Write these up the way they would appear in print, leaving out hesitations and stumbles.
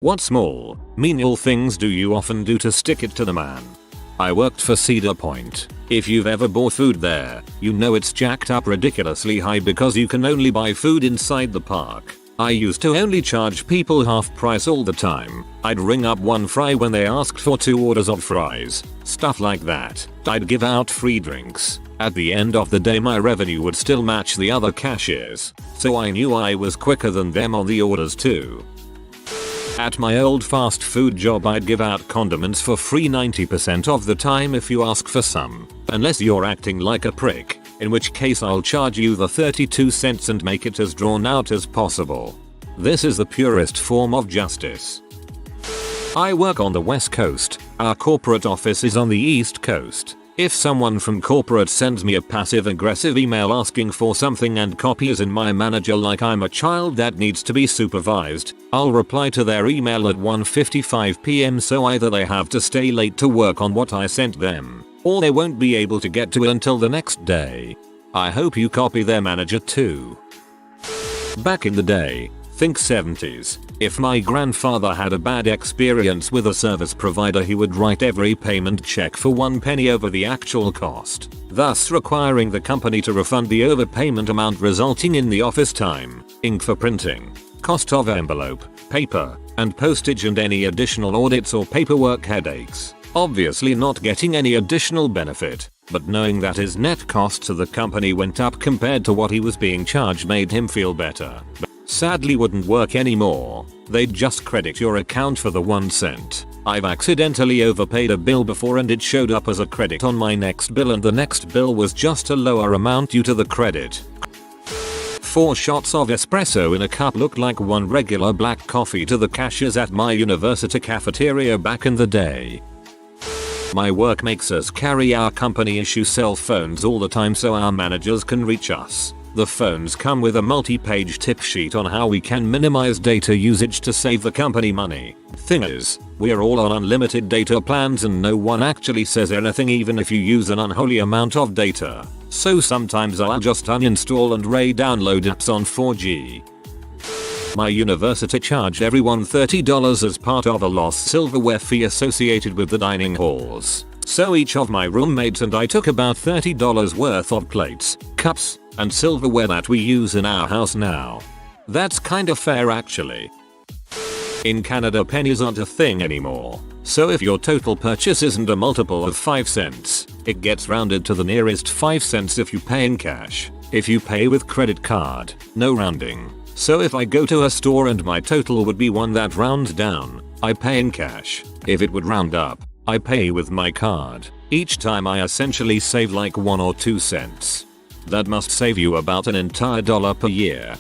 What small, menial things do you often do to stick it to the man? I worked for Cedar Point. If you've ever bought food there, you know it's jacked up ridiculously high because you can only buy food inside the park. I used to only charge people half price all the time. I'd ring up one fry when they asked for 2 orders of fries. Stuff like that. I'd give out free drinks. At the end of the day my revenue would still match the other cashiers. So I knew I was quicker than them on the orders too. At my old fast food job I'd give out condiments for free 90% of the time if you ask for some. Unless you're acting like a prick, in which case I'll charge you the 32 cents and make it as drawn out as possible. This is the purest form of justice. I work on the West Coast. Our corporate office is on the East Coast. If someone from corporate sends me a passive-aggressive email asking for something and copies in my manager like I'm a child that needs to be supervised, I'll reply to their email at 1:55 PM so either they have to stay late to work on what I sent them, or they won't be able to get to it until the next day. I hope you copy their manager too. Back in the day, think 70s, if my grandfather had a bad experience with a service provider he would write every payment check for 1 penny over the actual cost, thus requiring the company to refund the overpayment amount resulting in the office time, ink for printing, cost of envelope, paper, and postage and any additional audits or paperwork headaches. Obviously not getting any additional benefit, but knowing that his net cost to the company went up compared to what he was being charged made him feel better. Sadly wouldn't work anymore. They'd just credit your account for the 1 cent. I've accidentally overpaid a bill before and it showed up as a credit on my next bill and the next bill was just a lower amount due to the credit. 4 shots of espresso in a cup looked like 1 regular black coffee to the cashiers at my university cafeteria back in the day. My work makes us carry our company issue cell phones all the time so our managers can reach us. The phones come with a multi-page tip sheet on how we can minimize data usage to save the company money. Thing is, we're all on unlimited data plans and no one actually says anything even if you use an unholy amount of data. So sometimes I'll just uninstall and re-download apps on 4G. My university charged everyone $30 as part of a lost silverware fee associated with the dining halls. So each of my roommates and I took about $30 worth of plates, cups, and silverware that we use in our house now. That's kinda fair actually. In Canada pennies aren't a thing anymore, so if your total purchase isn't a multiple of 5 cents, it gets rounded to the nearest 5 cents if you pay in cash. If you pay with credit card, no rounding. So if I go to a store and my total would be one that rounds down, I pay in cash. If it would round up, I pay with my card. Each time I essentially save like 1 or 2 cents. That must save you about an entire dollar per year.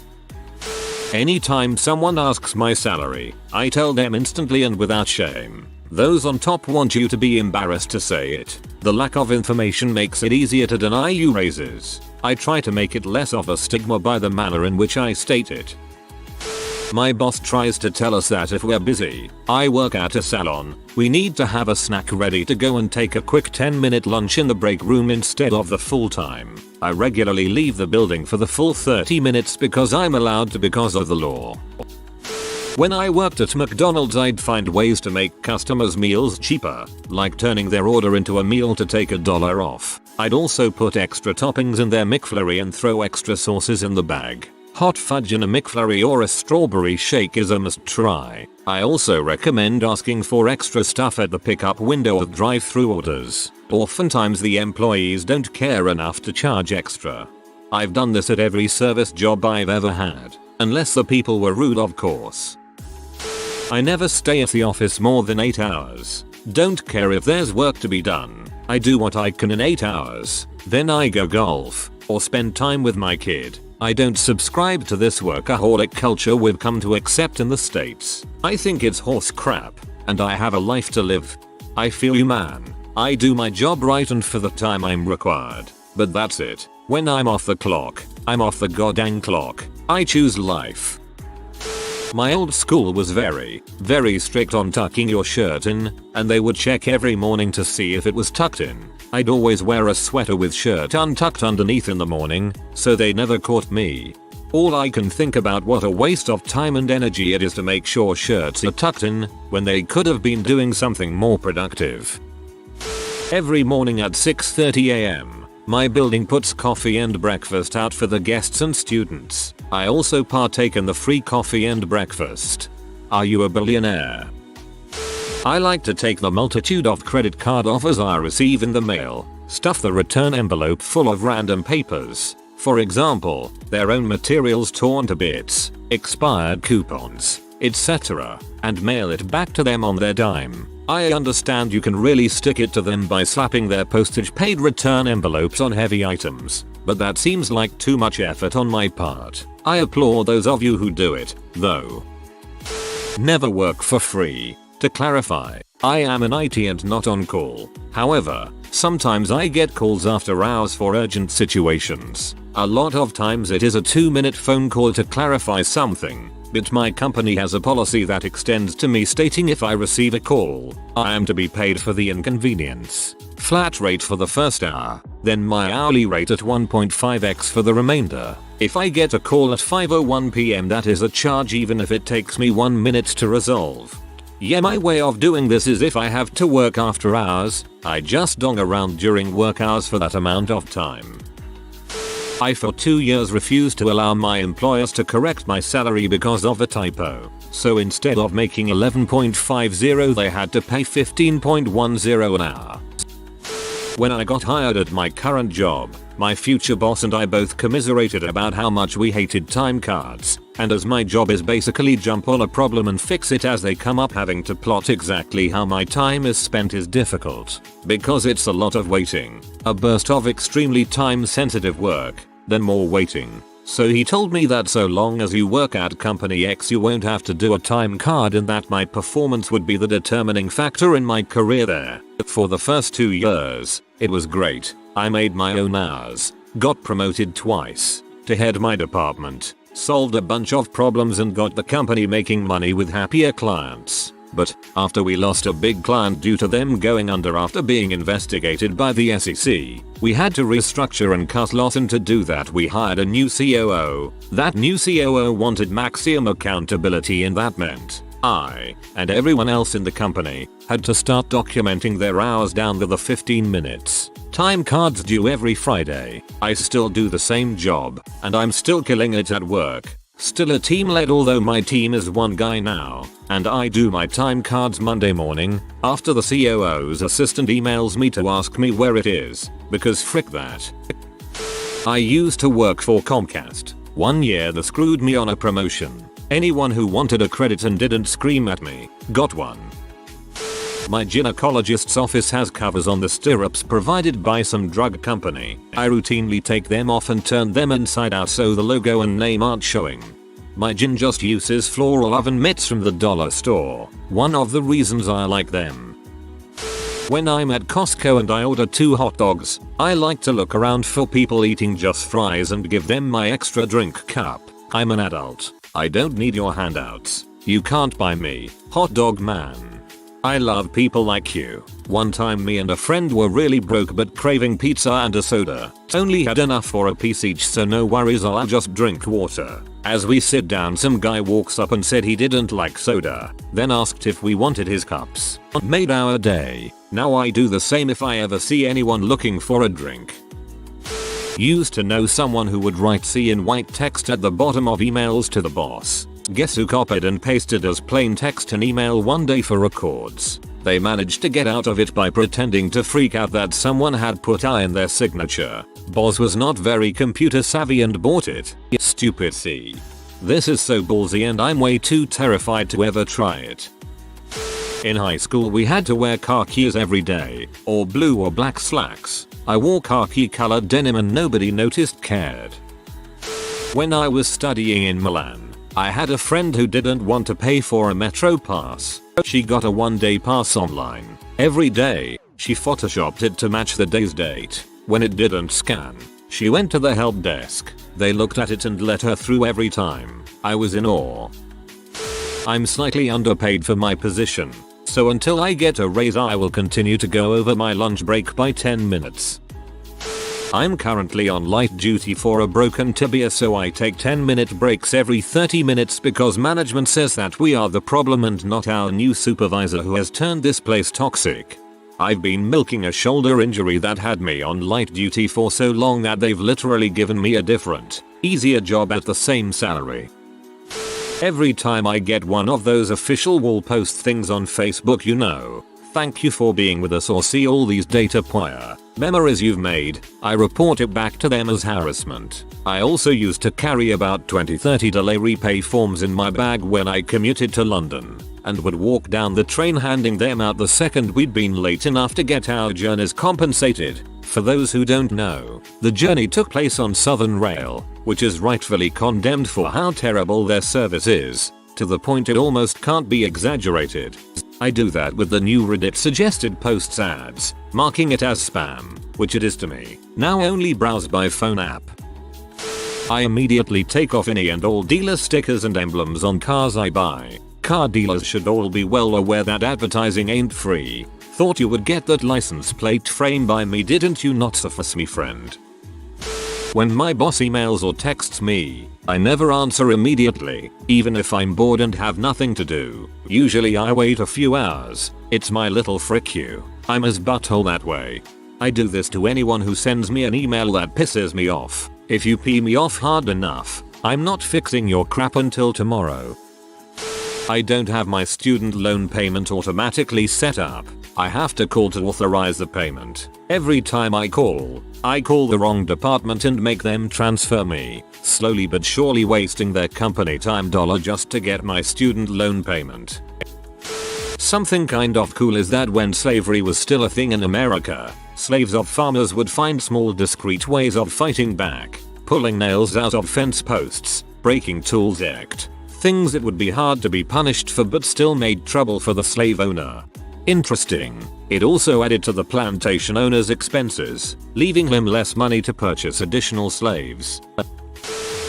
Anytime someone asks my salary, I tell them instantly and without shame. Those on top want you to be embarrassed to say it. The lack of information makes it easier to deny you raises. I try to make it less of a stigma by the manner in which I state it. My boss tries to tell us that if we're busy, I work at a salon, we need to have a snack ready to go and take a quick 10-minute lunch in the break room instead of the full time. I regularly leave the building for the full 30 minutes because I'm allowed to because of the law. When I worked at McDonald's I'd find ways to make customers' meals cheaper, like turning their order into a meal to take $1 off. I'd also put extra toppings in their McFlurry and throw extra sauces in the bag. Hot fudge in a McFlurry or a strawberry shake is a must try. I also recommend asking for extra stuff at the pickup window of drive-thru orders. Oftentimes the employees don't care enough to charge extra. I've done this at every service job I've ever had, unless the people were rude of course. I never stay at the office more than 8 hours. Don't care if there's work to be done. I do what I can in 8 hours. Then I go golf, or spend time with my kid. I don't subscribe to this workaholic culture we've come to accept in the States. I think it's horse crap, and I have a life to live. I feel you man. I do my job right and for the time I'm required. But that's it. When I'm off the clock, I'm off the goddamn clock. I choose life. My old school was very strict on tucking your shirt in, and they would check every morning to see if it was tucked in. I'd always wear a sweater with shirt untucked underneath in the morning, so they never caught me. All I can think about what a waste of time and energy it is to make sure shirts are tucked in when they could have been doing something more productive. Every morning at 6:30 am, my building puts coffee and breakfast out for the guests and students. I also partake in the free coffee and breakfast. Are you a billionaire? I like to take the multitude of credit card offers I receive in the mail, stuff the return envelope full of random papers, for example, their own materials torn to bits, expired coupons, etc., and mail it back to them on their dime. I understand you can really stick it to them by slapping their postage paid return envelopes on heavy items, but that seems like too much effort on my part. I applaud those of you who do it, though. Never work for free. To clarify, I am an IT and not on call. However, sometimes I get calls after hours for urgent situations. A lot of times it is a 2-minute phone call to clarify something, but my company has a policy that extends to me stating if I receive a call, I am to be paid for the inconvenience. Flat rate for the first hour, then my hourly rate at 1.5x for the remainder. If I get a call at 5:01 PM, that is a charge even if it takes me 1 minute to resolve. Yeah, my way of doing this is if I have to work after hours, I just dong around during work hours for that amount of time. I for 2 years refused to allow my employers to correct my salary because of a typo. So instead of making 11.50 they had to pay 15.10 an hour. When I got hired at my current job, my future boss and I both commiserated about how much we hated time cards, and as my job is basically jump on a problem and fix it as they come up, having to plot exactly how my time is spent is difficult, because it's a lot of waiting, a burst of extremely time sensitive work, then more waiting. So he told me that so long as you work at company X you won't have to do a time card, and that my performance would be the determining factor in my career there. For the first 2 years, it was great. I made my own hours, got promoted twice to head my department, solved a bunch of problems and got the company making money with happier clients. But after we lost a big client due to them going under after being investigated by the SEC, we had to restructure and cut loss, and to do that we hired a new COO. That new COO wanted maximum accountability, and that meant I, and everyone else in the company, had to start documenting their hours down to the 15 minutes. Time cards due every Friday. I still do the same job, and I'm still killing it at work. Still a team led, although my team is 1 guy now, and I do my time cards Monday morning, after the COO's assistant emails me to ask me where it is, because frick that. I used to work for Comcast. 1 year they screwed me on a promotion. Anyone who wanted a credit and didn't scream at me, got one. My gynecologist's office has covers on the stirrups provided by some drug company. I routinely take them off and turn them inside out so the logo and name aren't showing. My gyn just uses floral oven mitts from the dollar store. One of the reasons I like them. When I'm at Costco and I order 2 hot dogs, I like to look around for people eating just fries and give them my extra drink cup. I'm an adult. I don't need your handouts. You can't buy me, hot dog man. I love people like you. One time me and a friend were really broke but craving pizza and a soda. Only had enough for a piece each, so no worries, I'll just drink water. As we sit down, some guy walks up and said he didn't like soda, then asked if we wanted his cups. Made our day. Now I do the same if I ever see anyone looking for a drink. Used to know someone who would write C in white text at the bottom of emails to the boss. Guess who copied and pasted as plain text an email one day for records? They managed to get out of it by pretending to freak out that someone had put I in their signature. Boss was not very computer savvy and bought it. Stupid C. This is so ballsy and I'm way too terrified to ever try it. In high school we had to wear khakis every day, or blue or black slacks. I wore khaki colored denim and nobody noticed, cared. When I was studying in Milan, I had a friend who didn't want to pay for a metro pass. She got a 1-day pass online. Every day, she photoshopped it to match the day's date. When it didn't scan, she went to the help desk. They looked at it and let her through every time. I was in awe. I'm slightly underpaid for my position, so until I get a raise I will continue to go over my lunch break by 10 minutes. I'm currently on light duty for a broken tibia, so I take 10-minute breaks every 30 minutes because management says that we are the problem and not our new supervisor who has turned this place toxic. I've been milking a shoulder injury that had me on light duty for so long that they've literally given me a different, easier job at the same salary. Every time I get one of those official wall post things on Facebook, thank you for being with us, or see all these data poor memories you've made, I report it back to them as harassment. I also used to carry about 20-30 delay repay forms in my bag when I commuted to London, and would walk down the train handing them out the second we'd been late enough to get our journeys compensated. For those who don't know, the journey took place on Southern Rail, which is rightfully condemned for how terrible their service is, to the point it almost can't be exaggerated. I do that with the new Reddit suggested posts ads, marking it as spam, which it is to me, now only browsed by phone app. I immediately take off any and all dealer stickers and emblems on cars I buy. Car dealers should all be well aware that advertising ain't free. Thought you would get that license plate frame by me, didn't you? Not suffice me, friend. When my boss emails or texts me, I never answer immediately, even if I'm bored and have nothing to do. Usually I wait a few hours. It's my little frick you. I'm as butthole that way. I do this to anyone who sends me an email that pisses me off. If you pee me off hard enough, I'm not fixing your crap until tomorrow. I don't have my student loan payment automatically set up. I have to call to authorize the payment. Every time I call the wrong department and make them transfer me, slowly but surely wasting their company time dollar just to get my student loan payment. Something kind of cool is that when slavery was still a thing in America, slaves of farmers would find small discreet ways of fighting back, pulling nails out of fence posts, breaking tools, things it would be hard to be punished for but still made trouble for the slave owner. Interesting. It also added to the plantation owner's expenses, leaving him less money to purchase additional slaves.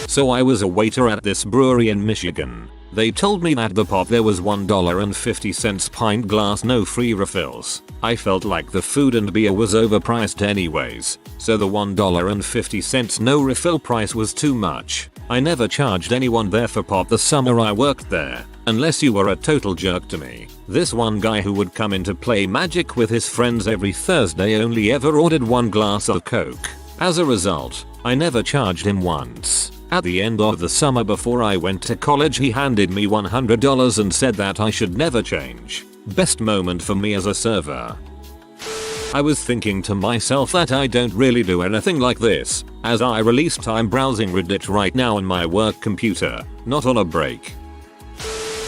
So I was a waiter at this brewery in Michigan. They told me that the pop there was $1.50 pint glass, no free refills. I felt like the food and beer was overpriced anyways, so the $1.50 no refill price was too much. I never charged anyone there for pop the summer I worked there, unless you were a total jerk to me. This one guy who would come in to play Magic with his friends every Thursday only ever ordered one glass of Coke. As a result, I never charged him once. At the end of the summer before I went to college, he handed me $100 and said that I should never change. Best moment for me as a server. I was thinking to myself that I don't really do anything like this, as I release time browsing Reddit right now on my work computer, not on a break.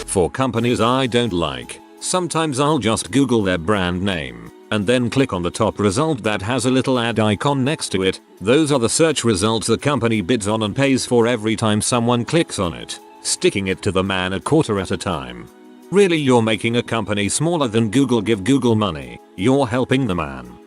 For companies I don't like, sometimes I'll just Google their brand name, and then click on the top result that has a little ad icon next to it. Those are the search results the company bids on and pays for every time someone clicks on it, sticking it to the man a quarter at a time. Really, you're making a company smaller than Google. Give Google money. You're helping the man.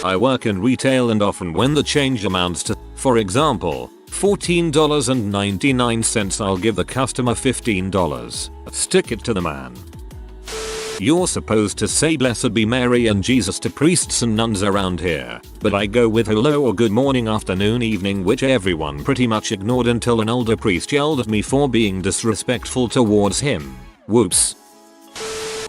I work in retail, and often when the change amounts to, for example, $14.99, I'll give the customer $15. Stick it to the man. You're supposed to say Blessed be Mary and Jesus to priests and nuns around here, but I go with hello or good morning, afternoon, evening, which everyone pretty much ignored until an older priest yelled at me for being disrespectful towards him. Whoops.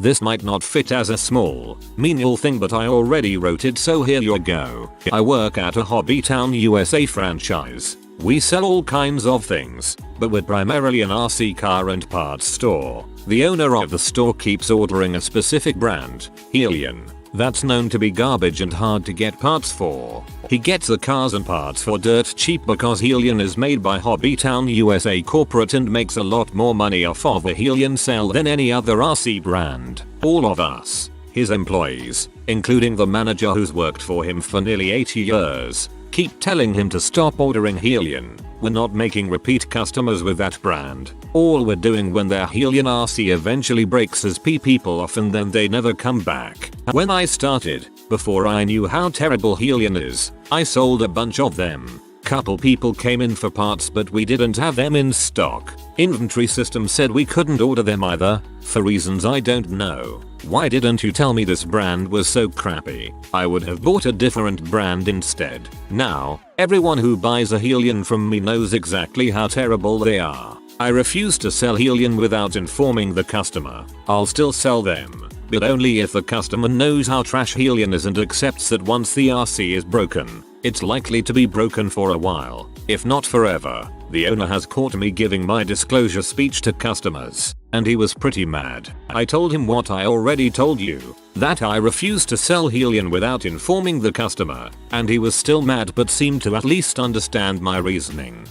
This might not fit as a small, menial thing, but I already wrote it, so here you go. I work at a Hobbytown USA franchise. We sell all kinds of things, but we're primarily an RC car and parts store. The owner of the store keeps ordering a specific brand, Helion, that's known to be garbage and hard to get parts for. He gets the cars and parts for dirt cheap because Helion is made by Hobbytown USA corporate and makes a lot more money off of a Helion sale than any other RC brand. All of us, his employees, including the manager who's worked for him for nearly 80 years, keep telling him to stop ordering Helion. We're not making repeat customers with that brand. All we're doing when their Helion RC eventually breaks is pee people off and then they never come back. When I started, before I knew how terrible Helion is, I sold a bunch of them. Couple people came in for parts but we didn't have them in stock. Inventory system said we couldn't order them either, for reasons I don't know. Why didn't you tell me this brand was so crappy? I would have bought a different brand instead. Now, everyone who buys a Helion from me knows exactly how terrible they are. I refuse to sell Helion without informing the customer. I'll still sell them, but only if the customer knows how trash Helion is and accepts that once the RC is broken, it's likely to be broken for a while, if not forever. The owner has caught me giving my disclosure speech to customers, and he was pretty mad. I told him what I already told you, that I refused to sell Helion without informing the customer, and he was still mad but seemed to at least understand my reasoning.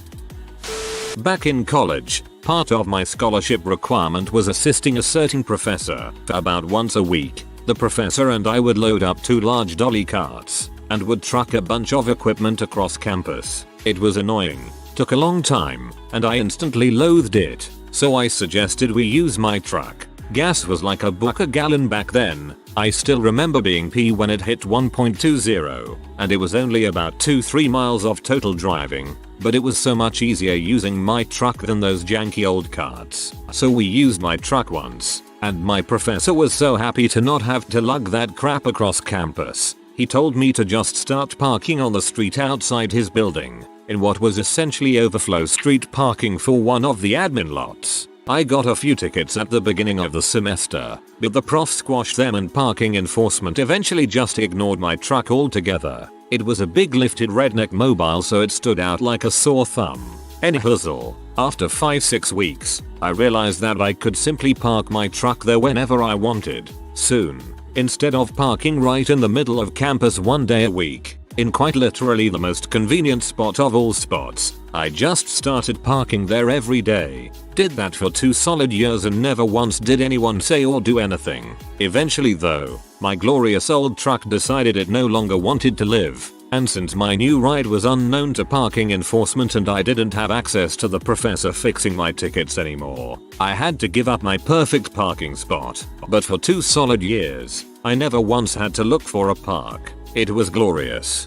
Back in college, part of my scholarship requirement was assisting Asserting professor. About once a week, the professor and I would load up 2 large dolly carts and would truck a bunch of equipment across campus. It was annoying, took a long time, and I instantly loathed it, so I suggested we use my truck. Gas was like $1 a gallon back then. I still remember being P when it hit 1.20, and it was only about 2-3 miles of total driving, but it was so much easier using my truck than those janky old carts. So we used my truck once, and my professor was so happy to not have to lug that crap across campus. He told me to just start parking on the street outside his building, in what was essentially overflow street parking for one of the admin lots. I got a few tickets at the beginning of the semester, but the prof squashed them and parking enforcement eventually just ignored my truck altogether. It was a big lifted redneck mobile, so it stood out like a sore thumb. Anyhoozle, after 5-6 weeks, I realized that I could simply park my truck there whenever I wanted. Soon, instead of parking right in the middle of campus one day a week, in quite literally the most convenient spot of all spots, I just started parking there every day. Did that for 2 solid years and never once did anyone say or do anything. Eventually though, my glorious old truck decided it no longer wanted to live, and since my new ride was unknown to parking enforcement and I didn't have access to the professor fixing my tickets anymore, I had to give up my perfect parking spot. But for 2 solid years, I never once had to look for a park. It was glorious.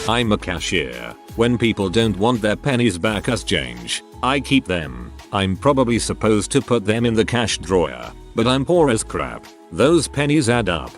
I'm a cashier. When people don't want their pennies back as change, I keep them. I'm probably supposed to put them in the cash drawer, but I'm poor as crap. Those pennies add up.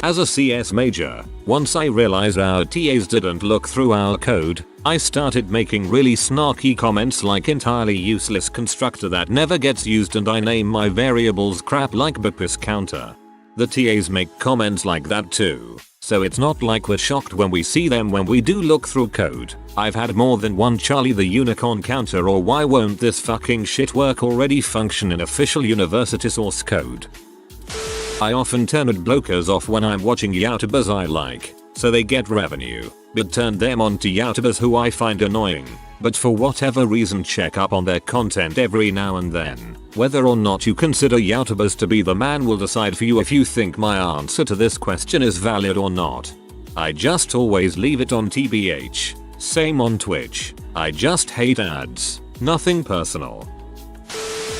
As a CS major, once I realized our TAs didn't look through our code, I started making really snarky comments like entirely useless constructor that never gets used, and I name my variables crap like bpis counter. The TAs make comments like that too, so it's not like we're shocked when we see them when we do look through code. I've had more than one Charlie the Unicorn counter or why won't this fucking shit work already function in official university source code. I often turn blokers off when I'm watching YouTubers I like, so they get revenue, but turn them on to YouTubers who I find annoying, but for whatever reason check up on their content every now and then. Whether or not you consider YouTubers to be the man will decide for you if you think my answer to this question is valid or not. I just always leave it on TBH. Same on Twitch. I just hate ads. Nothing personal.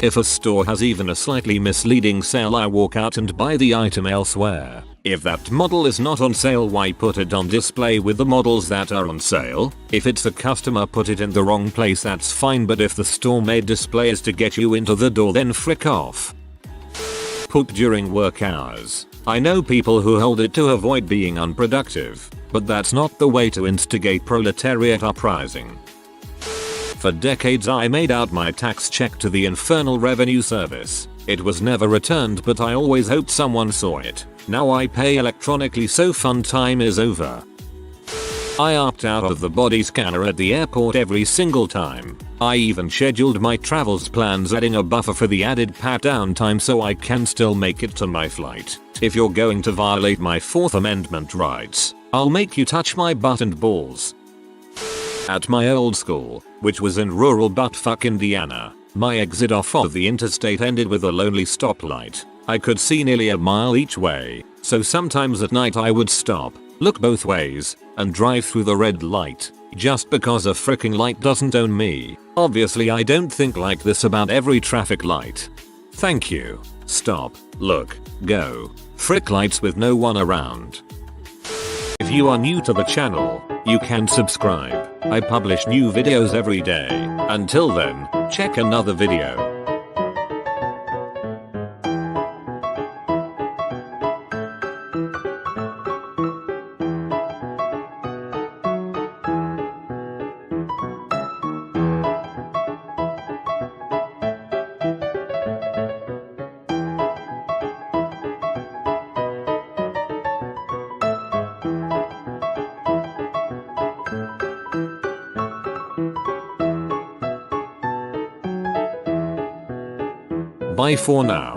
If a store has even a slightly misleading sale, I walk out and buy the item elsewhere. If that model is not on sale, why put it on display with the models that are on sale? If it's a customer put it in the wrong place, that's fine, but if the store made display is to get you into the door, then frick off. Poop during work hours. I know people who hold it to avoid being unproductive, but that's not the way to instigate proletariat uprising. For decades I made out my tax check to the Infernal Revenue Service. It was never returned, but I always hoped someone saw it. Now I pay electronically, so fun time is over. I opt out of the body scanner at the airport every single time. I even scheduled my travels plans, adding a buffer for the added pat down time so I can still make it to my flight. If you're going to violate my 4th Amendment rights, I'll make you touch my butt and balls. At my old school, which was in rural buttfuck Indiana, my exit off of the interstate ended with a lonely stoplight. I could see nearly a mile each way, so sometimes at night I would stop, look both ways, and drive through the red light, just because a fricking light doesn't own me. Obviously I don't think like this about every traffic light. Thank you. Stop, look, go. Frick lights with no one around. If you are new to the channel, you can subscribe. I publish new videos every day. Until then, check another video. Bye for now.